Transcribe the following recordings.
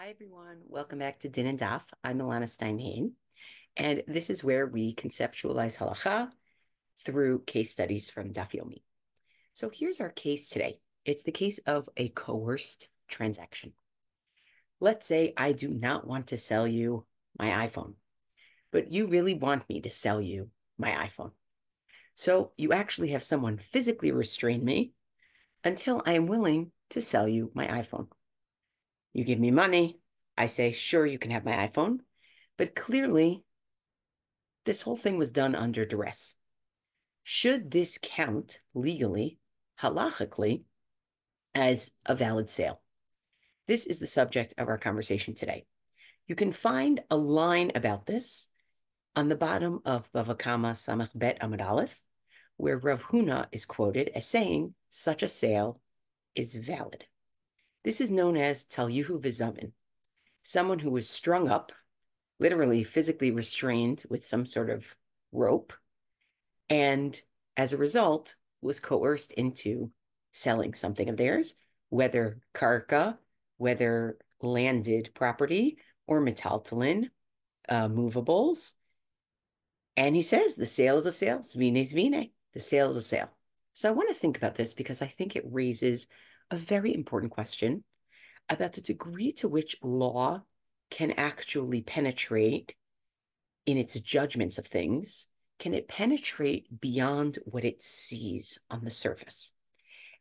Hi, everyone. Welcome back to Din and Daf. I'm Elana Stein Hain, and this is where we conceptualize halakha through case studies from Daf Yomi. So here's our case today. It's the case of a coerced transaction. Let's say I do not want to sell you my iPhone, but you really want me to sell you my iPhone. So you actually have someone physically restrain me until I am willing to sell you my iPhone. You give me money. I say, sure, you can have my iPhone. But clearly, this whole thing was done under duress. Should this count legally, halachically, as a valid sale? This is the subject of our conversation today. You can find a line about this on the bottom of Bava Kama Samach Bet Amud Aleph, where Rav Huna is quoted as saying, such a sale is valid. This is known as Talyuhu V'Zavin, someone who was strung up, literally physically restrained with some sort of rope, and as a result was coerced into selling something of theirs, whether karka, whether landed property, or metaltalin, movables. And he says the sale is a sale, svine svine, the sale is a sale. So I want to think about this because I think it raises a very important question about the degree to which law can actually penetrate in its judgments of things. Can it penetrate beyond what it sees on the surface?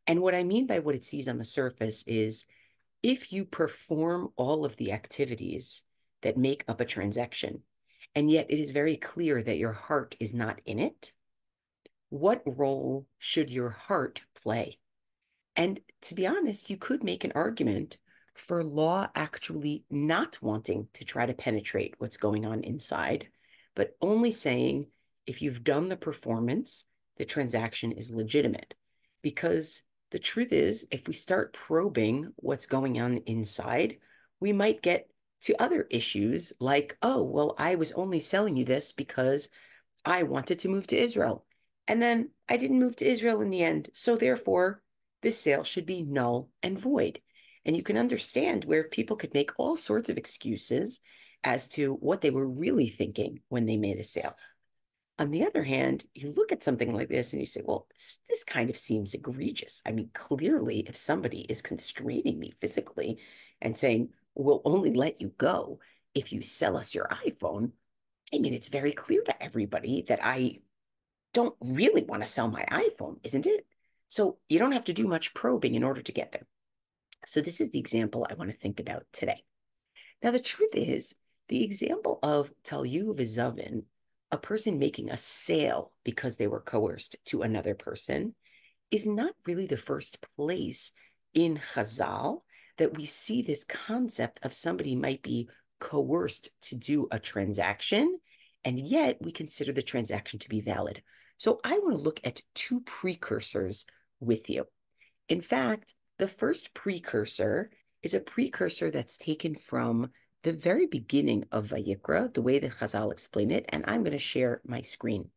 And what I mean by what it sees on the surface is if you perform all of the activities that make up a transaction, and yet it is very clear that your heart is not in it, what role should your heart play? And to be honest, you could make an argument for law actually not wanting to try to penetrate what's going on inside, but only saying if you've done the performance, the transaction is legitimate. Because the truth is, if we start probing what's going on inside, we might get to other issues like, oh, well, I was only selling you this because I wanted to move to Israel. And then I didn't move to Israel in the end. So therefore, this sale should be null and void. And you can understand where people could make all sorts of excuses as to what they were really thinking when they made a sale. On the other hand, you look at something like this and you say, well, this kind of seems egregious. I mean, clearly, if somebody is constraining me physically and saying, we'll only let you go if you sell us your iPhone, I mean, it's very clear to everybody that I don't really want to sell my iPhone, isn't it? So you don't have to do much probing in order to get there. So this is the example I want to think about today. Now, the truth is, the example of Talyu V'Zavin, a person making a sale because they were coerced to another person, is not really the first place in Chazal that we see this concept of somebody might be coerced to do a transaction, and yet we consider the transaction to be valid. So I want to look at two precursors with you. In fact, the first precursor is a precursor that's taken from the very beginning of Vayikra, the way that Chazal explain it, and I'm going to share my screen.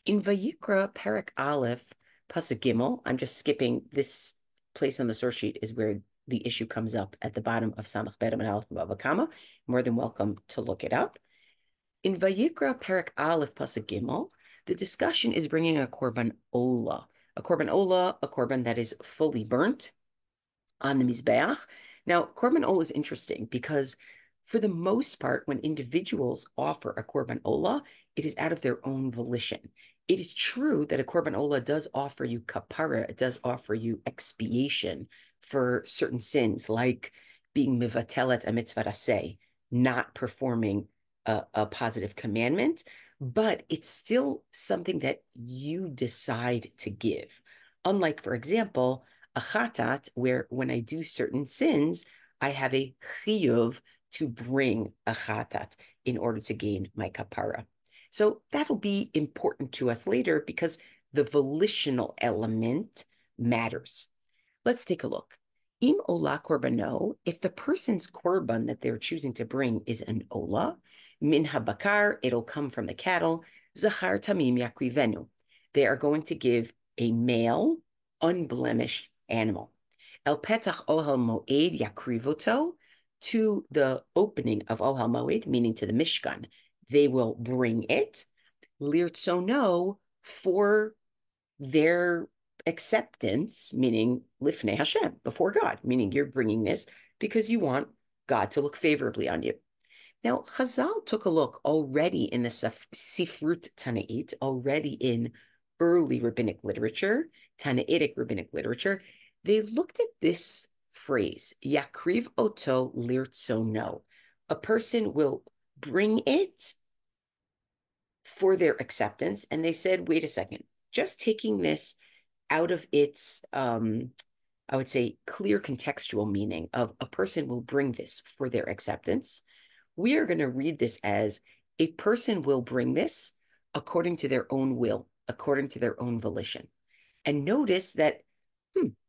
In Vayikra, Perek Aleph, Pasuk Gimel, I'm just skipping this place on the source sheet is where the issue comes up at the bottom of Samach Bet Amud Aleph Bava Kama. More than welcome to look it up. In Vayikra, Perek Aleph, Pasuk Gimel, the discussion is bringing a korban ola. A korban ola, a korban that is fully burnt on the Mizbeach. Now, korban ola is interesting because for the most part, when individuals offer a korban ola, it is out of their own volition. It is true that a korban ola does offer you kapara, it does offer you expiation for certain sins, like being mivatelet a mitzvah aseh, not performing a positive commandment, but it's still something that you decide to give. Unlike, for example, a chatat, where when I do certain sins, I have a חיוב to bring a chatat in order to gain my kapara. So that'll be important to us later because the volitional element matters. Let's take a look. Im ola korbano, if the person's korban that they're choosing to bring is an ola, min habakar, it'll come from the cattle, zachar tamim yakrivenu. They are going to give a male, unblemished animal. El petach ohel moed yakrivoto, to the opening of Ohel Moed, meaning to the Mishkan. They will bring it, lirtzono, for their acceptance, meaning lifnei Hashem, before God, meaning you're bringing this because you want God to look favorably on you. Now, Chazal took a look already in the Sifrut Tanait, already in early rabbinic literature, Tanaitic rabbinic literature. They looked at this phrase, Yakriv oto lirtzono. A person will bring it for their acceptance. And they said, wait a second, just taking this out of its, I would say, clear contextual meaning of a person will bring this for their acceptance. We are going to read this as a person will bring this according to their own will, according to their own volition. And notice that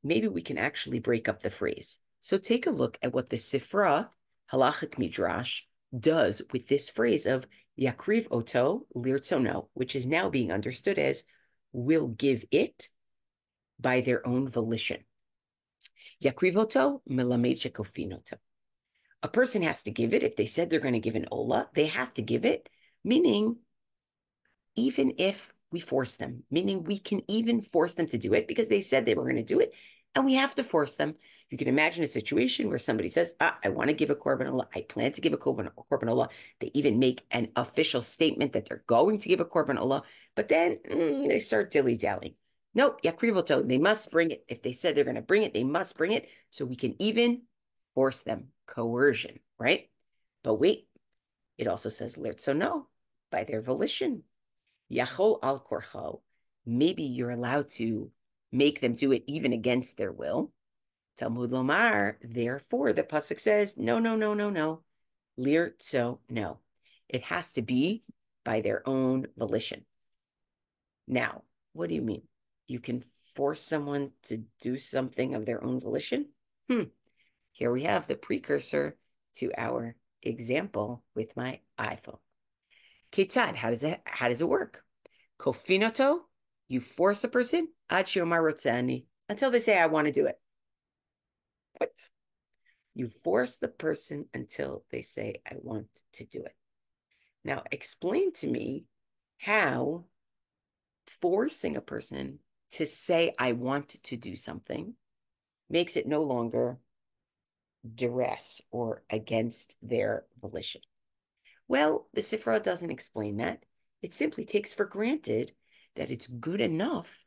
maybe we can actually break up the phrase. So take a look at what the Sifra Halakhic Midrash does with this phrase of Yakriv oto lirtzono, which is now being understood as will give it by their own volition. Yakriv oto melamed shekofinoto. A person has to give it. If they said they're going to give an ola, they have to give it, meaning even if we force them, meaning we can even force them to do it because they said they were going to do it, and we have to force them. You can imagine a situation where somebody says, I want to give a korban ola. I plan to give a korban ola. They even make an official statement that they're going to give a korban ola, but then they start dilly-dallying. Nope, yakriv oto, they must bring it. If they said they're going to bring it, they must bring it. So we can even force them, coercion, right? But wait, it also says lirtzono, by their volition. Yachol al korcho, maybe you're allowed to make them do it even against their will. Talmud lomar, therefore, the pasuk says, no. Lirtzono. It has to be by their own volition. Now, what do you mean? You can force someone to do something of their own volition? Here we have the precursor to our example with my iPhone. Ketzad, how does it work? Kofinoto, you force a person, ad shiomar rotzani, until they say, I want to do it. What? You force the person until they say, I want to do it. Now, explain to me how forcing a person to say, I want to do something makes it no longer duress or against their volition. Well, the Sifra doesn't explain that. It simply takes for granted that it's good enough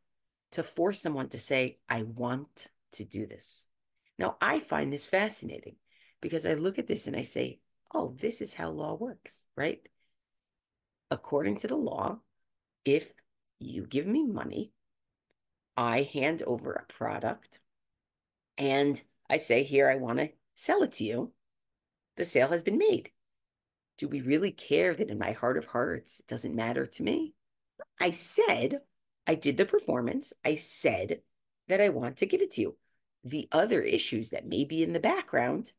to force someone to say, I want to do this. Now, I find this fascinating because I look at this and I say, oh, this is how law works, right? According to the law, if you give me money, I hand over a product and I say, here, I want to sell it to you. The sale has been made. Do we really care that in my heart of hearts, it doesn't matter to me? I said, I did the performance. I said that I want to give it to you. The other issues that may be in the background,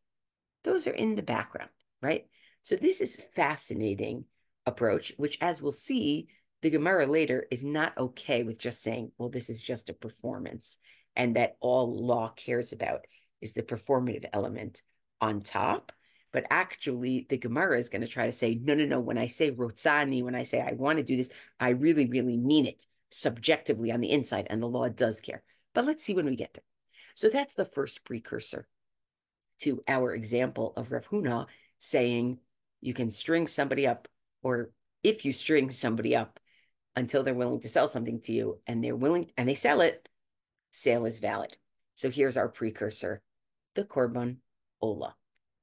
those are in the background, right? So this is a fascinating approach, which as we'll see, the Gemara later is not okay with just saying, well, this is just a performance, and that all law cares about is the performative element on top. But actually, the Gemara is going to try to say, no. When I say rotzani, when I say I want to do this, I really, really mean it subjectively on the inside, and the law does care. But let's see when we get there. So that's the first precursor to our example of Rav Huna saying you can string somebody up, or if you string somebody up until they're willing to sell something to you and they're willing and they sell it, sale is valid. So here's our precursor, the korban ola,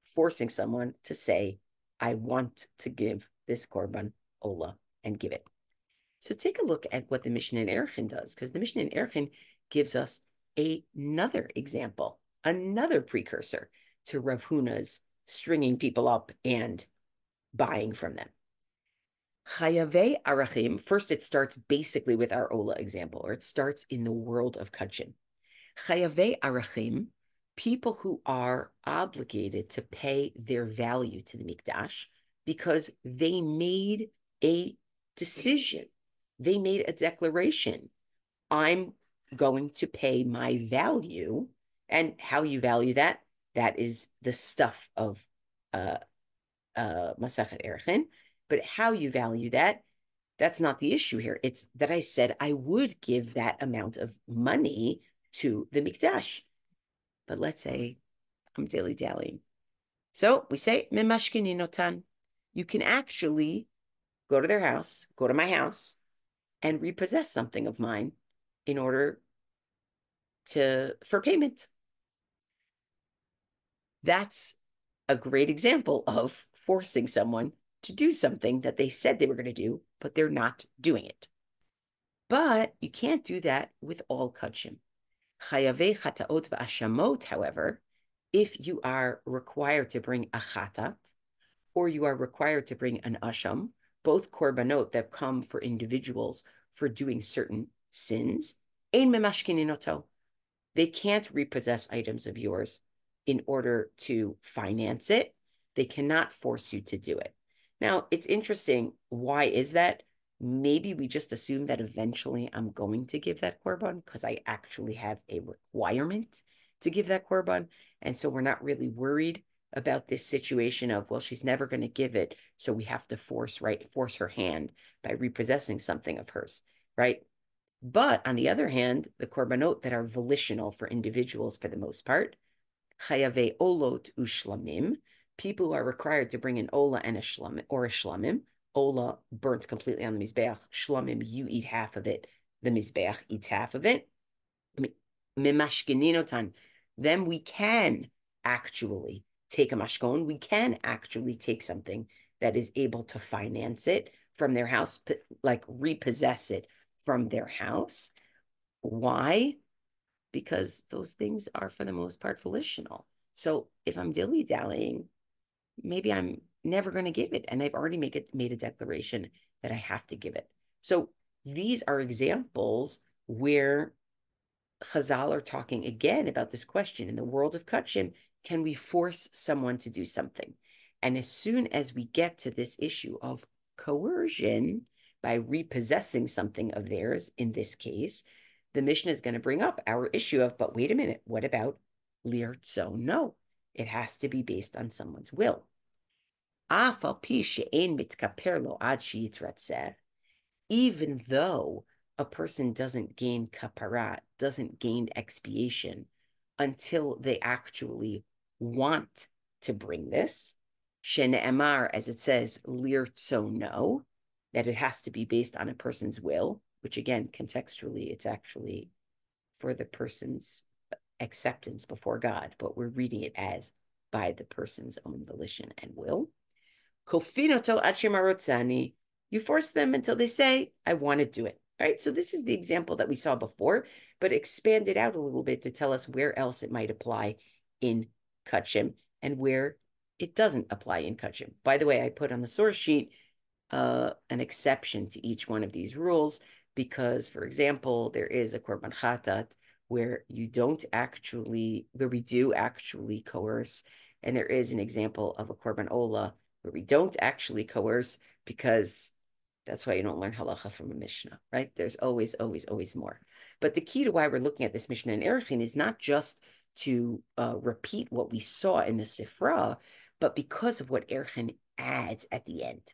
forcing someone to say, I want to give this korban ola and give it. So take a look at what the Mishnah in Erchin does, because the Mishnah in Erchin gives us another example, another precursor to Rav Huna's stringing people up and buying from them. Chayavei arachim, first it starts basically with our Ola example, or it starts in the world of Kachin. Chayavei arachim, people who are obligated to pay their value to the Mikdash because they made a decision. They made a declaration. I'm going to pay my value. And how you value that, that is the stuff of Masachet Erchin, but how you value that, that's not the issue here. It's that I said I would give that amount of money to the Mikdash. But let's say I'm dilly-dallying. So we say, Memashkininotan. You can actually go to their house, go to my house, and repossess something of mine in order for payment. That's a great example of forcing someone to do something that they said they were going to do, but they're not doing it. But you can't do that with all kachim. Chayavei chataot v'ashamot, however, if you are required to bring a chatat, or you are required to bring an asham, both korbanot that come for individuals for doing certain sins, ein memashkininoto. They can't repossess items of yours in order to finance it. They cannot force you to do it. Now, it's interesting. Why is that? Maybe we just assume that eventually I'm going to give that korban because I actually have a requirement to give that korban. And so we're not really worried about this situation of, well, she's never going to give it, so we have to force her hand by repossessing something of hers, right? But on the other hand, the korbanot that are volitional for individuals for the most part, chayave olot ushlamim, people who are required to bring an ola and a shlamim, or a shlamim. Ola burnt completely on the mizbeach. Shlamim, you eat half of it. The mizbeach eats half of it. Mimashkininotan. Then we can actually take a mashkon. We can actually take something that is able to finance it from their house, like repossess it from their house. Why? Because those things are, for the most part, volitional. So if I'm dilly-dallying, maybe I'm never going to give it, and I've already made a declaration that I have to give it. So these are examples where Chazal are talking again about this question. In the world of Kachim, can we force someone to do something? And as soon as we get to this issue of coercion by repossessing something of theirs, in this case, the Mishnah is going to bring up our issue of, but wait a minute, what about lirtzo? No, it has to be based on someone's will. Even though a person doesn't gain kapara, doesn't gain expiation until they actually want to bring this, shene'emar, as it says, lirtzo no, that it has to be based on a person's will, which again, contextually, it's actually for the person's acceptance before God, but we're reading it as by the person's own volition and will. Kofinoto achimarotzani, you force them until they say, I want to do it, right? So this is the example that we saw before, but expanded out a little bit to tell us where else it might apply in Kachim and where it doesn't apply in Kachim. By the way, I put on the source sheet an exception to each one of these rules because, for example, there is a korban chatat where we do actually coerce, and there is an example of a korban ola where we don't actually coerce, because that's why you don't learn halakha from a Mishnah, right? There's always, always, always more. But the key to why we're looking at this Mishnah in Erchin is not just to repeat what we saw in the Sifra, but because of what Erchin adds at the end.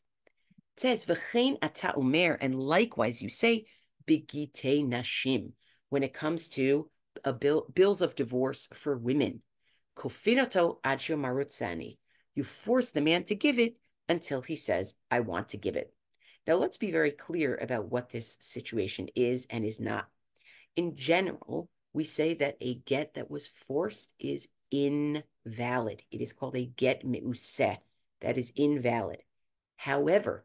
It says, V'chein ata umer, and likewise you say, Begite nashim, when it comes to bills of divorce for women. Kofinoto adjo marutzani. You force the man to give it until he says, I want to give it. Now, let's be very clear about what this situation is and is not. In general, we say that a get that was forced is invalid. It is called a get meuseh, that is invalid. However,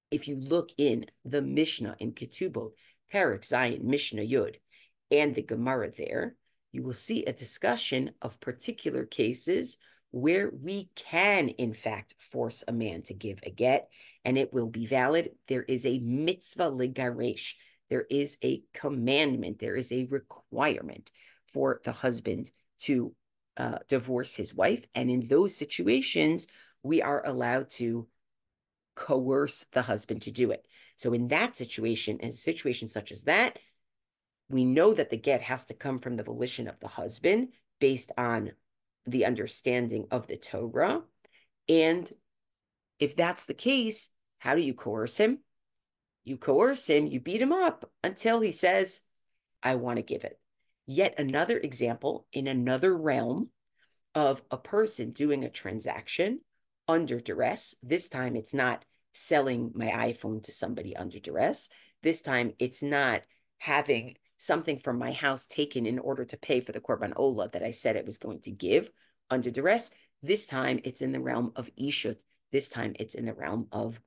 if you look in the Mishnah in Ketubot, Perek Zayin, Mishnah Yud, and the Gemara there, you will see a discussion of particular cases where we can, in fact, force a man to give a get, and it will be valid. There is a mitzvah legaresh. There is a commandment. There is a requirement for the husband to divorce his wife. And in those situations, we are allowed to coerce the husband to do it. So in that situation, in a situation such as that, we know that the get has to come from the volition of the husband based on the understanding of the Torah. And if that's the case, how do you coerce him? You coerce him, you beat him up until he says, I want to give it. Yet another example in another realm of a person doing a transaction under duress. This time it's not selling my iPhone to somebody under duress. This time it's not having something from my house taken in order to pay for the korban olah that I said it was going to give under duress. This time it's in the realm of ishut. This time it's in the realm of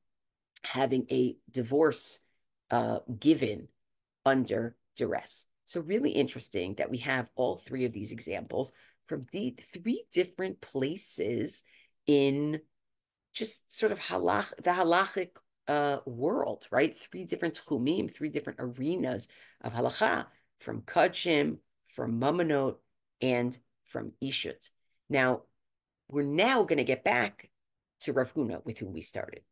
having a divorce given under duress. So really interesting that we have all three of these examples from the three different places in just sort of the halakhic world, right? Three different tchumim, three different arenas of halakha, from kachim, from mamonot, and from ishut. Now, we're now going to get back to Rav Huna, with whom we started.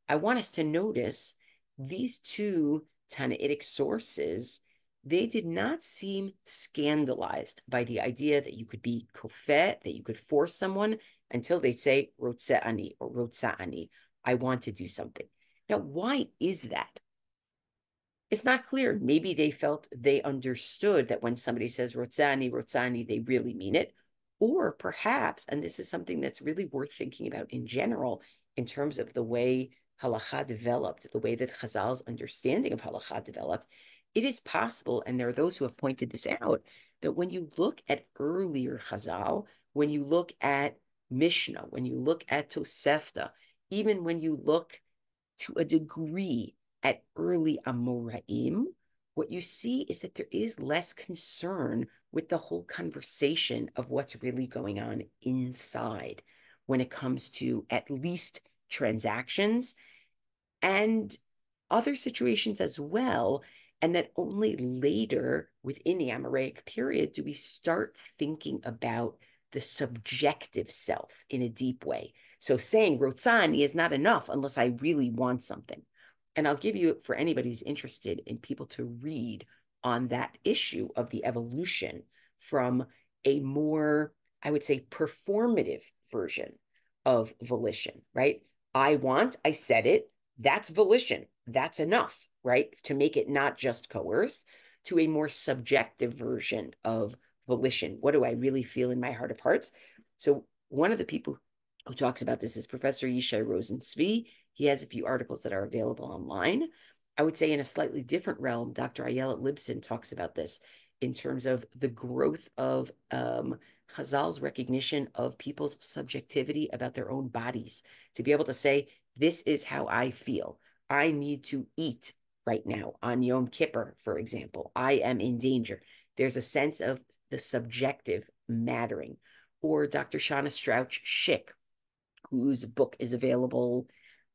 I want us to notice these two Tanaitic sources. They did not seem scandalized by the idea that you could be kofet, that you could force someone until they say rotze ani or rotza ani, I want to do something. Now, why is that? It's not clear. Maybe they felt they understood that when somebody says rotzani, rotzani, they really mean it. Or perhaps, and this is something that's really worth thinking about in general, in terms of the way halakha developed, the way that Chazal's understanding of halakha developed, it is possible, and there are those who have pointed this out, that when you look at earlier Chazal, when you look at Mishnah, when you look at Tosefta, even when you look to a degree at early Amoraim, what you see is that there is less concern with the whole conversation of what's really going on inside when it comes to at least transactions and other situations as well. And that only later within the Amoraic period do we start thinking about the subjective self in a deep way. So saying rotzani is not enough unless I really want something. And I'll give you, for anybody who's interested in people to read on that issue of the evolution from a more, I would say, performative version of volition, right? I want, I said it, that's volition. That's enough, right? To make it not just coerced, to a more subjective version of volition. What do I really feel in my heart of hearts? So one of the people who talks about this is Professor Yishai Rosenzweig. He has a few articles that are available online. I would say in a slightly different realm, Dr. Ayelet Libson talks about this in terms of the growth of Chazal's recognition of people's subjectivity about their own bodies, to be able to say, this is how I feel. I need to eat right now on Yom Kippur, for example. I am in danger. There's a sense of the subjective mattering. Or Dr. Shana Strauch-Schick, whose book is available,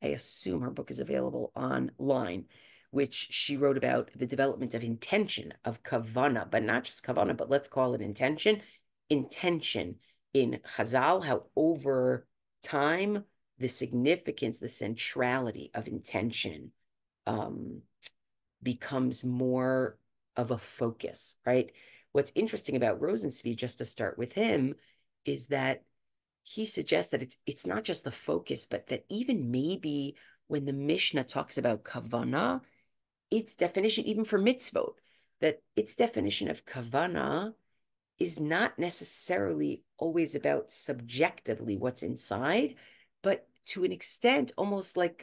I assume her book is available online, which she wrote about the development of intention, of kavana, but not just kavana, but let's call it intention. Intention in Chazal, how over time, the significance, the centrality of intention becomes more of a focus, right? What's interesting about Rosenzweig, just to start with him, is that he suggests that it's not just the focus, but that even maybe when the Mishnah talks about kavana, its definition, even for mitzvot, that its definition of kavana is not necessarily always about subjectively what's inside, but to an extent, almost like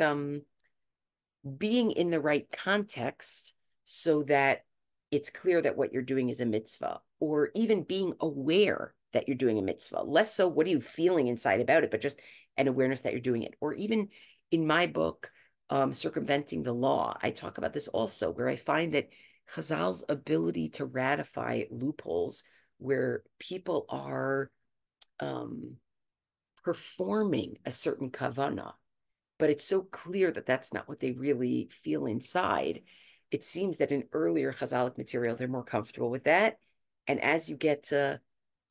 being in the right context so that it's clear that what you're doing is a mitzvah, or even being aware that you're doing a mitzvah. Less so, what are you feeling inside about it, but just an awareness that you're doing it. Or even in my book, Circumventing the Law, I talk about this also, where I find that Chazal's ability to ratify loopholes where people are performing a certain kavana, but it's so clear that that's not what they really feel inside. It seems that in earlier Chazalic material, they're more comfortable with that. And as you get to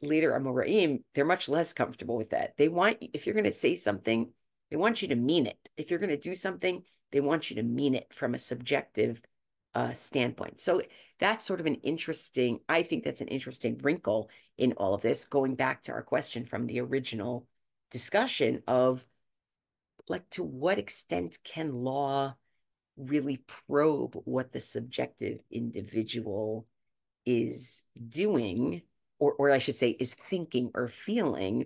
later Amoraim, they're much less comfortable with that. They want, if you're going to say something, they want you to mean it. If you're going to do something, they want you to mean it from a subjective standpoint. So that's sort of an interesting, I think that's an interesting wrinkle in all of this, going back to our question from the original discussion of like, to what extent can law really probe what the subjective individual is doing, or I should say, is thinking or feeling,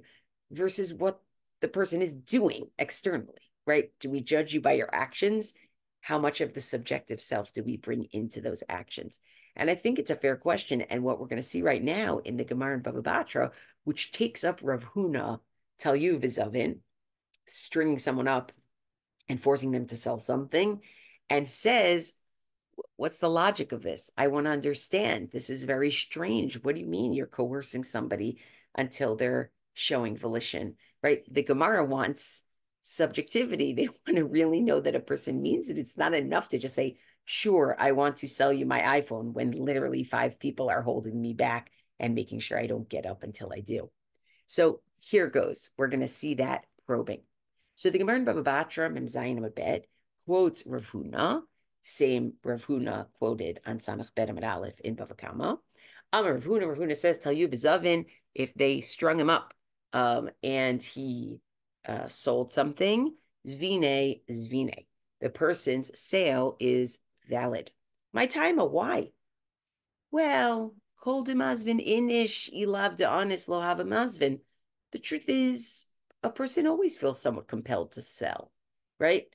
versus what the person is doing externally, right? Do we judge you by your actions? How much of the subjective self do we bring into those actions? And I think it's a fair question. And what we're going to see right now in the Gemara in Baba Batra, which takes up Rav Huna, Talyu Vizavin, stringing someone up and forcing them to sell something, and says, what's the logic of this? I want to understand. This is very strange. What do you mean you're coercing somebody until they're showing volition, right? The Gemara wants subjectivity. They want to really know that a person means it. It's not enough to just say, sure, I want to sell you my iPhone, when literally 5 people are holding me back and making sure I don't get up until I do. So here goes. We're going to see that probing. So the Gemara in Baba Batra, Mem Zayin Amud quotes Rav Huna, same Rav Huna quoted on Samach Bet Amud Aleph in Bava Kama. Rav Huna says, Tell you B'Zavin, if they strung him up and he sold something, Zvine, the person's sale is valid. My time, why? Well, Kol de Mazvin inish ilav de honest lo have a Mazvin. The truth is, a person always feels somewhat compelled to sell, right?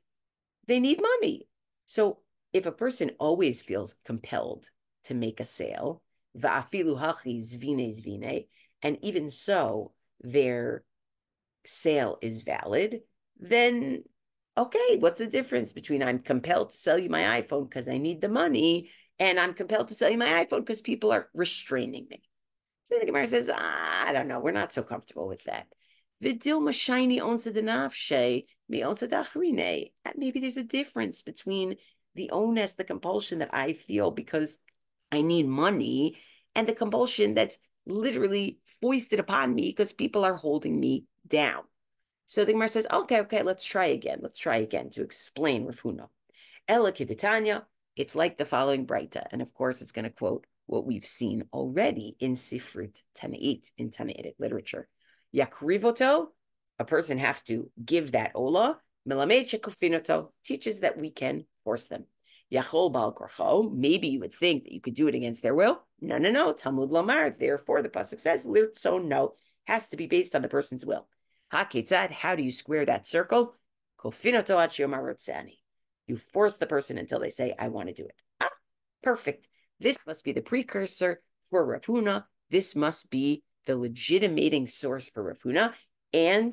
They need money. So if a person always feels compelled to make a sale, va'afilu hachi zvine, and even so, their sale is valid, then okay, what's the difference between I'm compelled to sell you my iPhone because I need the money, and I'm compelled to sell you my iPhone because people are restraining me? So the Gemara says, I don't know, we're not so comfortable with that. Maybe there's a difference between the onus, the compulsion that I feel because I need money, and the compulsion that's literally foisted upon me because people are holding me down. So the Gemara says, okay, let's try again to explain Rav Huna. Ela Kiditanya, it's like the following Breita. And of course, it's going to quote what we've seen already in Sifrut Tanait, in Tanaitic literature. Yakrivoto, a person has to give that ola. Melamed shekofinoto, teaches that we can force them. Yachol bal korcho, maybe you would think that you could do it against their will. No. Talmud Lamar, therefore the pasuk says, lirtzo no, has to be based on the person's will. Haketzad, how do you square that circle? Kofinoto ad sheyomar rotzani. You force the person until they say, I want to do it. Perfect. This must be the precursor for Rav Huna. This must be the legitimating source for Rav Huna. And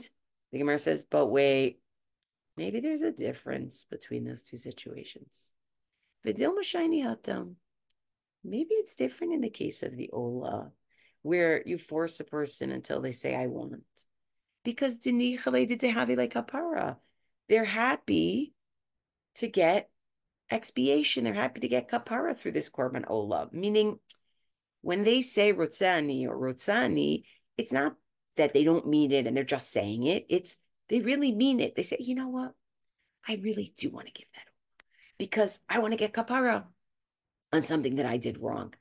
the Gemara says, but wait, maybe there's a difference between those two situations. Maybe it's different in the case of the Ola, where you force a person until they say, I want. Because they're happy to get expiation. They're happy to get kapara through this korban ola. Meaning, when they say rotzani, it's not that they don't mean it and they're just saying it. It's they really mean it. They say, you know what? I really do want to give that because I want to get kapara on something that I did wrong.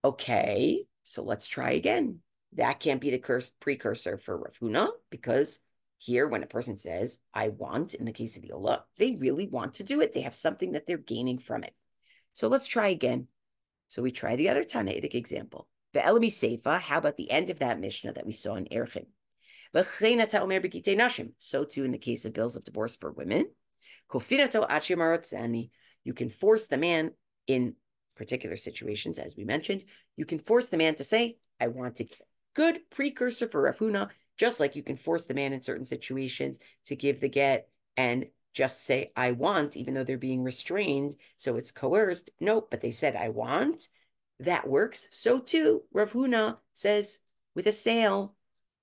Okay, so let's try again. That can't be the precursor for Rav Huna, because here, when a person says, I want, in the case of the Ola, they really want to do it. They have something that they're gaining from it. So let's try again. So we try the other Tanaitic example. The Elami Seifa, how about the end of that Mishnah that we saw in Erchim? So too in the case of bills of divorce for women. You can force the man in particular situations, as we mentioned. You can force the man to say, I want to give it. Good precursor for Rav Huna, just like you can force the man in certain situations to give the get and just say, I want, even though they're being restrained, so it's coerced. Nope, but they said, I want. That works. So too, Rav Huna says, with a sale,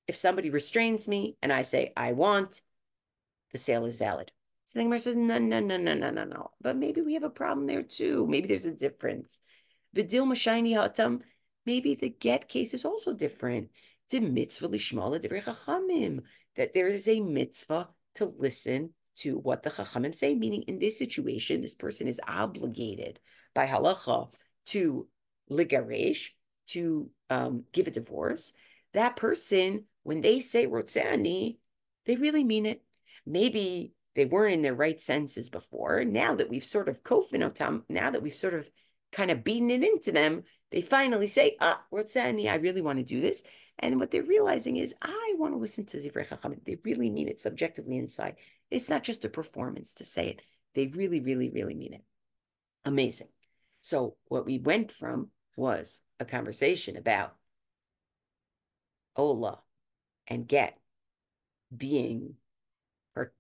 if somebody restrains me and I say, I want, the sale is valid. So the Gemara says, no. But maybe we have a problem there too. Maybe there's a difference. Vidil mashayni hatam, maybe the get case is also different. The mitzvah lishma l'divrei chachamim, that there is a mitzvah to listen to what the chachamim say. Meaning, in this situation, this person is obligated by halakha to ligaresh, to give a divorce. That person, when they say rotzani, they really mean it. Maybe they weren't in their right senses before. Now that we've sort of kofin, now that we've sort of kind of beaten it into them, they finally say, Rotzani, I really want to do this. And what they're realizing is, I want to listen to Zivrei Chachamim. They really mean it subjectively inside. It's not just a performance to say it. They really, really, really mean it. Amazing. So what we went from was a conversation about Ola and get being or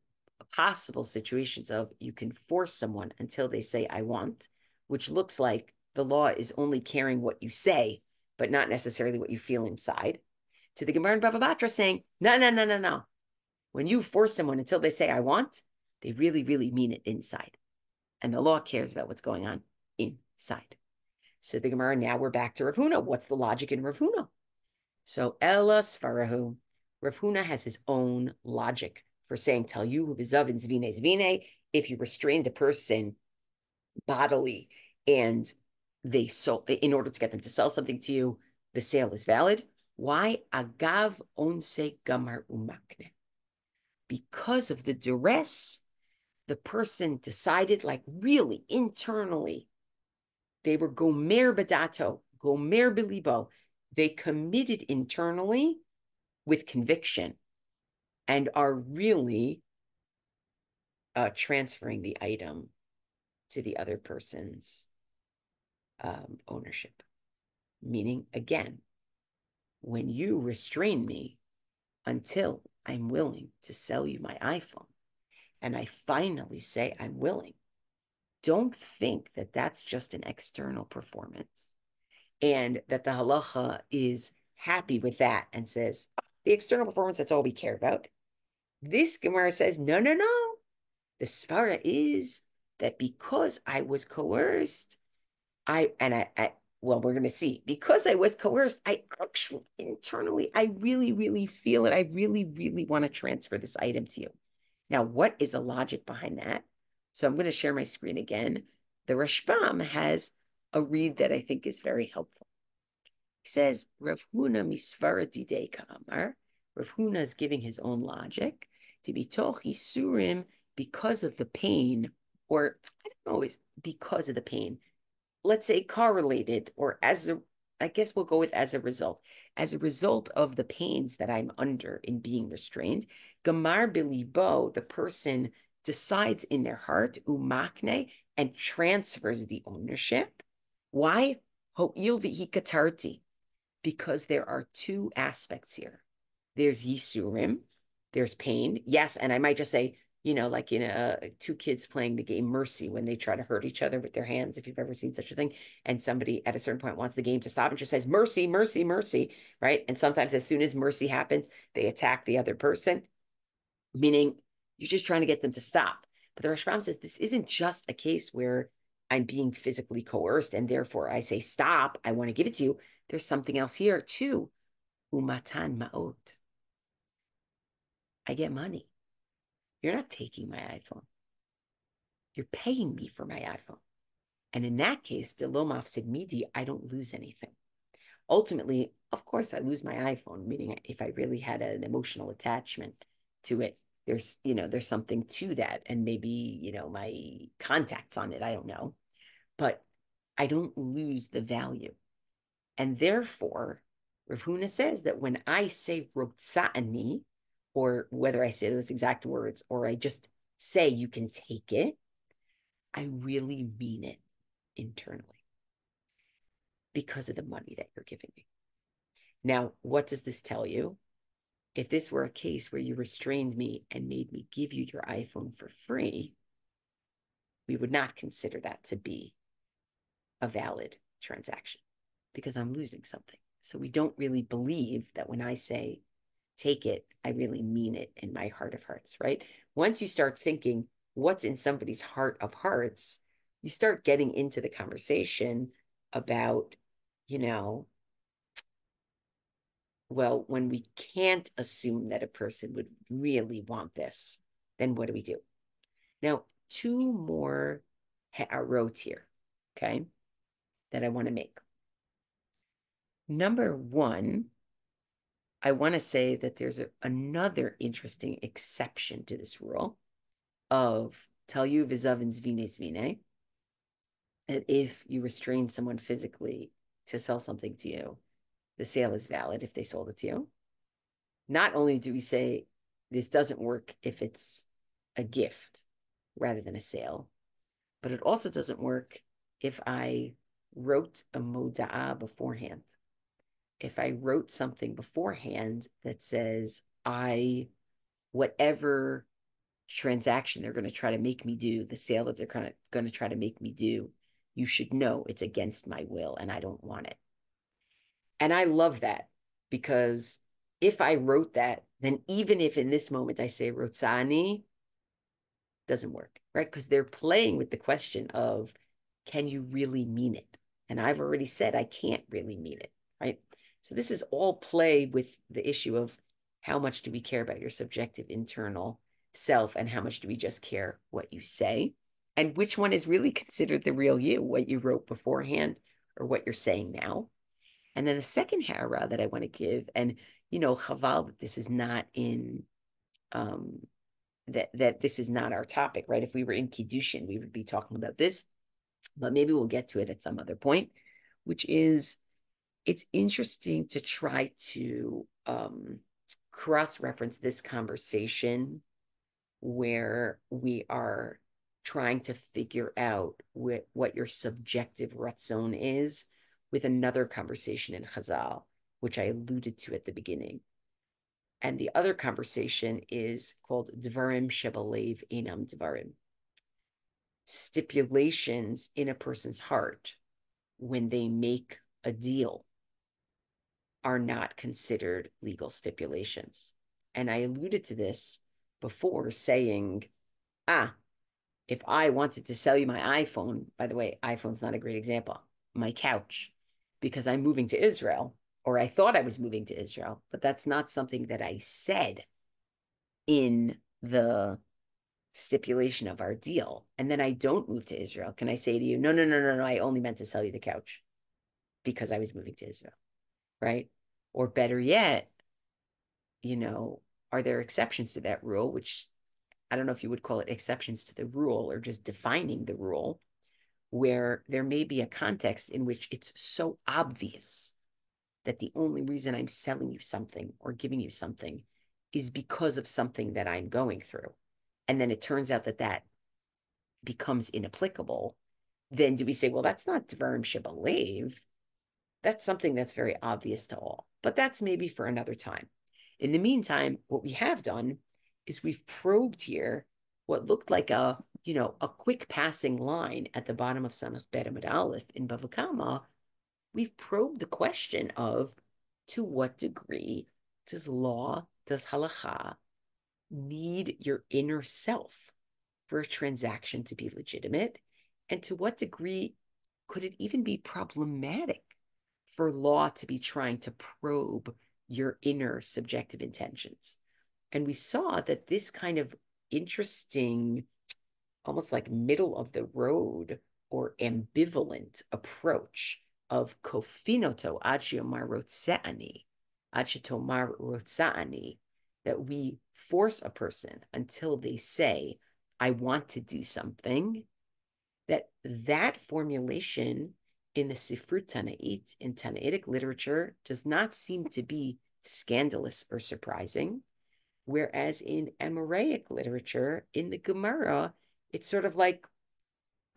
possible situations of you can force someone until they say, I want, which looks like the law is only caring what you say, but not necessarily what you feel inside, to the Gemara and Bava Batra saying, no. When you force someone until they say, I want, they really, really mean it inside. And the law cares about what's going on inside. So the Gemara, now we're back to Rav Huna. What's the logic in Rav Huna? So Ella Svarahu, Rav Huna has his own logic for saying, tell you who is of zvine, if you restrained a person bodily and they sold, in order to get them to sell something to you, the sale is valid. Why? Agav onse gamar umakne. Because of the duress, the person decided, like really internally, they were gomer badato, gomer bilibo. They committed internally with conviction and are really transferring the item to the other person's ownership. Meaning, again, when you restrain me until I'm willing to sell you my iPhone, and I finally say I'm willing, don't think that that's just an external performance and that the halakha is happy with that and says, the external performance, that's all we care about. This Gemara says, no. The svara is that because I was coerced, well, we're going to see. Because I was coerced, I actually internally, I really, really feel it. I really, really want to transfer this item to you. Now, what is the logic behind that? So I'm going to share my screen again. The Rashbam has a read that I think is very helpful. He says, Rav Huna misvara didei ka'amar. Rav Huna is giving his own logic to be toch isurim because of the pain, or I don't know, is because of the pain. Let's say correlated, or I guess we'll go with as a result of the pains that I'm under in being restrained. Gamar bilibo, the person decides in their heart, umakne, and transfers the ownership. Why? Ho'il v'hi katarti. Because there are two aspects here. There's yisurim, there's pain. Yes, and I might just say, like in two kids playing the game Mercy when they try to hurt each other with their hands, if you've ever seen such a thing, and somebody at a certain point wants the game to stop and just says, mercy, mercy, mercy, right? And sometimes as soon as mercy happens, they attack the other person, meaning you're just trying to get them to stop. But the Rashbam says this isn't just a case where I'm being physically coerced and therefore I say, stop, I want to give it to you. There's something else here too. Umatan ma'ot. I get money. You're not taking my iPhone. You're paying me for my iPhone. And in that case, delomaf sigmidi, I don't lose anything. Ultimately, of course, I lose my iPhone, meaning if I really had an emotional attachment to it, there's something to that. And maybe, my contacts on it, I don't know. But I don't lose the value. And therefore, Rav Huna says that when I say rotza'ani, or whether I say those exact words, or I just say you can take it, I really mean it internally because of the money that you're giving me. Now, what does this tell you? If this were a case where you restrained me and made me give you your iPhone for free, we would not consider that to be a valid transaction because I'm losing something. So we don't really believe that when I say take it, I really mean it in my heart of hearts, right? Once you start thinking what's in somebody's heart of hearts, you start getting into the conversation about, well, when we can't assume that a person would really want this, then what do we do? Now, two more ha'arot here, okay, that I want to make. Number one, I want to say that there's another interesting exception to this rule of talyu v'zavin zvine zvine, that if you restrain someone physically to sell something to you, the sale is valid if they sold it to you. Not only do we say this doesn't work if it's a gift rather than a sale, but it also doesn't work if I wrote a moda'ah beforehand. If I wrote something beforehand that says, whatever transaction they're going to try to make me do, the sale that they're going to try to make me do, you should know it's against my will and I don't want it. And I love that, because if I wrote that, then even if in this moment I say rotzani, doesn't work, right? Because they're playing with the question of, can you really mean it? And I've already said I can't really mean it, right? So this is all play with the issue of how much do we care about your subjective internal self and how much do we just care what you say, and which one is really considered the real you, what you wrote beforehand or what you're saying now. And then the second hara that I want to give, and chaval, this is not in that this is not our topic, right? If we were in Kiddushin, we would be talking about this, but maybe we'll get to it at some other point, which is it's interesting to try to cross-reference this conversation where we are trying to figure out what your subjective ratzon is with another conversation in Chazal, which I alluded to at the beginning. And the other conversation is called Dvarim Shebalev Einam Dvarim. Stipulations in a person's heart when they make a deal are not considered legal stipulations. And I alluded to this before saying, if I wanted to sell you my iPhone, by the way, iPhone's not a great example, my couch, because I'm moving to Israel, or I thought I was moving to Israel, but that's not something that I said in the stipulation of our deal. And then I don't move to Israel. Can I say to you, no, I only meant to sell you the couch because I was moving to Israel, right? Or better yet, are there exceptions to that rule, which I don't know if you would call it exceptions to the rule or just defining the rule, where there may be a context in which it's so obvious that the only reason I'm selling you something or giving you something is because of something that I'm going through. And then it turns out that becomes inapplicable. Then do we say, well, that's not Dvarim Shebalev. That's something that's very obvious to all. But that's maybe for another time. In the meantime, what we have done is we've probed here what looked like a quick passing line at the bottom of Samach Bet Amud Aleph in Bava Kama. We've probed the question of, to what degree does halakha need your inner self for a transaction to be legitimate? And to what degree could it even be problematic for law to be trying to probe your inner subjective intentions? And we saw that this kind of interesting, almost like middle of the road or ambivalent approach of kofinoto ad shetomar rotza'ani, that we force a person until they say, I want to do something, that formulation in the Sifrut Tanait, in Tanaitic literature, does not seem to be scandalous or surprising. Whereas in Amoraic literature, in the Gemara, it's sort of like,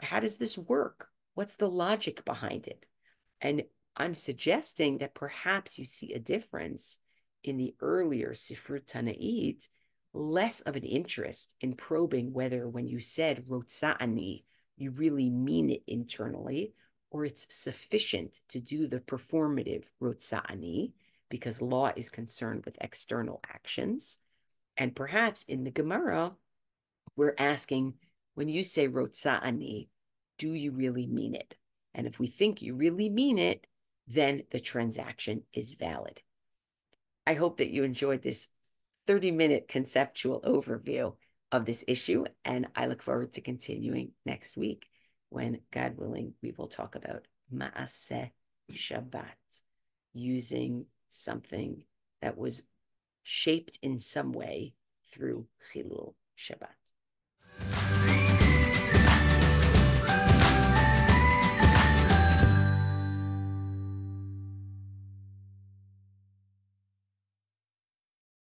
how does this work? What's the logic behind it? And I'm suggesting that perhaps you see a difference in the earlier Sifrut Tanait, less of an interest in probing whether when you said rotza'ani, you really mean it internally, or it's sufficient to do the performative rotza'ani, because law is concerned with external actions. And perhaps in the Gemara, we're asking, when you say rotza'ani, do you really mean it? And if we think you really mean it, then the transaction is valid. I hope that you enjoyed this 30-minute conceptual overview of this issue, and I look forward to continuing next week when, God willing, we will talk about Ma'aseh Shabbat, using something that was shaped in some way through Chilul Shabbat.